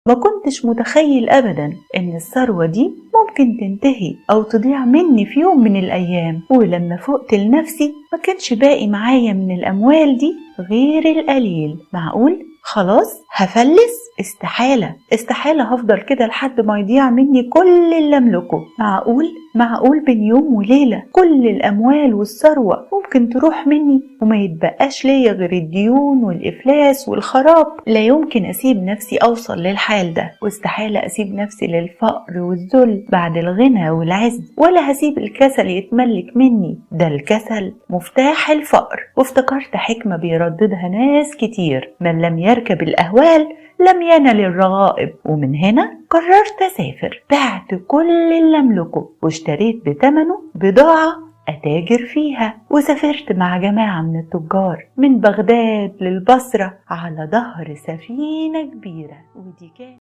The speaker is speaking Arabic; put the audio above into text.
ما كنتش متخيل أبدا إن الثروة دي ممكن تنتهي أو تضيع مني في يوم من الأيام. ولما فقت لنفسي ما كانش باقي معايا من الأموال دي غير القليل. معقول خلاص هفلس؟ استحالة هفضل كده لحد ما يضيع مني كل اللي املكه. معقول بين يوم وليلة كل الأموال والثروة ممكن تروح مني وما يتبقاش ليا غير الديون والإفلاس والخراب؟ لا يمكن أسيب نفسي أوصل للحال ده، واستحالة أسيب نفسي للفقر والذل بعد الغنى والعز، ولا هسيب الكسل يتملك مني، ده الكسل مفتاح الفقر. وافتكرت حكمة بيرددها ناس كتير: من لم يركب الأهوال لم ينل الرغائب. ومن هنا قررت أسافر، بعت كل اللي أملكه واشتريت بثمنه بضاعة أتاجر فيها، وسافرت مع جماعة من التجار من بغداد للبصرة على ظهر سفينة كبيرة. ودي كانت